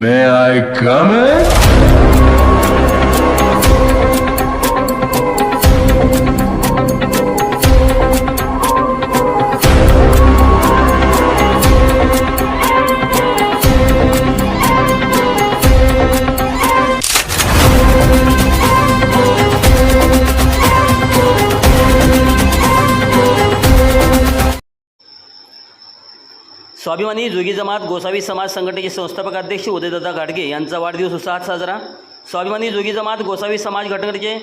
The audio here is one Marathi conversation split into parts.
May I come in? स्वाभिमानी जोगी जमात गोसावी समाज संघटनेचे संस्थापक अध्यक्ष उदयदादा घाडगे यांचा वाढदिवस उत्साहात साजरा। स्वाभिमानी जोगी जमात गोसावी समाज घटनेचे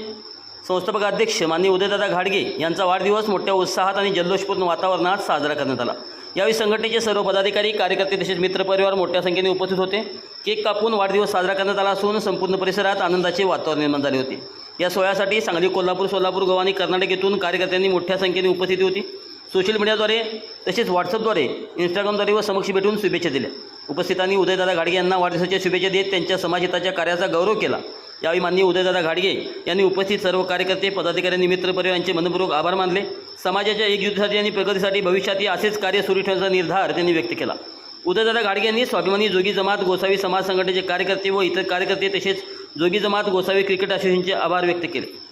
संस्थापक अध्यक्ष माननीय उदयदादा घाडगे यांचा वाढदिवस मोठ्या उत्साहात आणि जल्लोषपूर्ण वातावरणात साजरा करण्यात आला। यावेळी संघटनेचे सर्व पदाधिकारी कार्यकर्ते तसेच मित्रपरिवार मोठ्या संख्येने उपस्थित होते। केक कापून वाढदिवस साजरा करण्यात आला असून संपूर्ण परिसरात आनंदाचे वातावरण निर्माण झाले होते। या सोहळ्यासाठी सांगली, कोल्हापूर, सोलापूर, गोवा आणि कर्नाटक येथून कार्यकर्त्यांनी मोठ्या संख्येने उपस्थिती होती। सोशल मीडियाद्वारे तसेच व्हॉट्सअपद्वारे, इंस्टाग्रामद्वारे व समक्ष भेटून शुभेच्छा दिल्या। उपस्थितांनी उदयदादा घाडगे यांना वाढदिवसाच्या शुभेच्छा देत त्यांच्या समाजहिताच्या कार्याचा गौरव केला। यावेळी माननीय उदयदादा घाडगे यांनी उपस्थित सर्व कार्यकर्ते, पदाधिकाऱ्यांनी, मित्रपरिवारांचे मनपूर्वक आभार मानले। समाजाच्या एकजुटीसाठी आणि प्रगतीसाठी भविष्यातही असेच कार्य सुरू ठेवण्याचा निर्धार त्यांनी व्यक्त केला। उदयदादा घाडगे यांनी स्वाभिमानी जोगी जमात गोसावी समाज संघटनेचे कार्यकर्ते व इतर कार्यकर्ते तसेच जोगी जमात गोसावी क्रिकेट असोसिएशनचे आभार व्यक्त केले।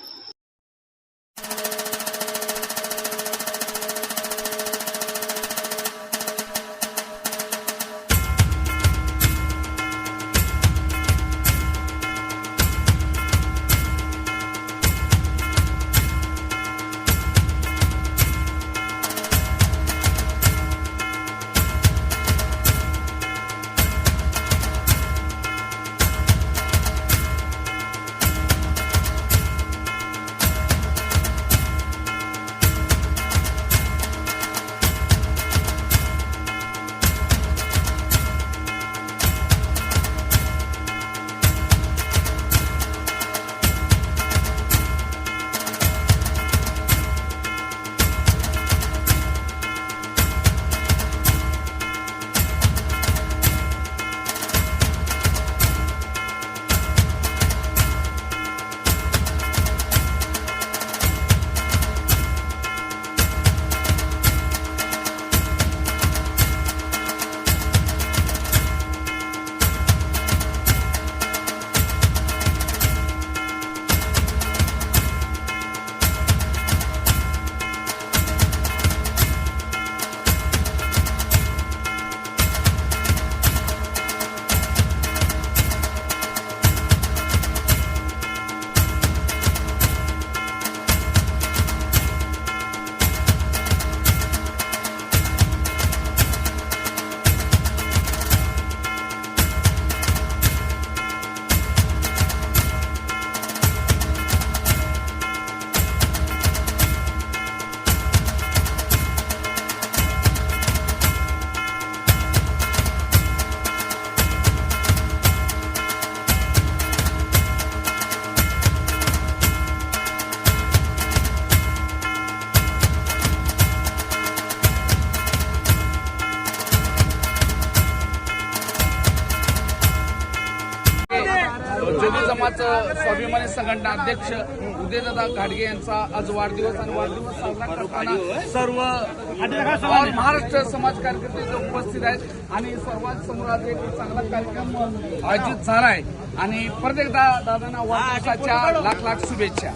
जोगी जमात स्वाभिमानी संघटना अध्यक्ष उदयदादा घाडगे यांचा आज वाढदिवस आणि वाढदिवस साजरा करताना सर्व महाराष्ट्र समाज कार्यकर्ते उपस्थित आहेत आणि सर्वांसमोर आज एक चांगला कार्यक्रम आयोजित झाला आहे आणि परत एकदा दादांना वाढदिवसाच्या लाख लाख शुभेच्छा।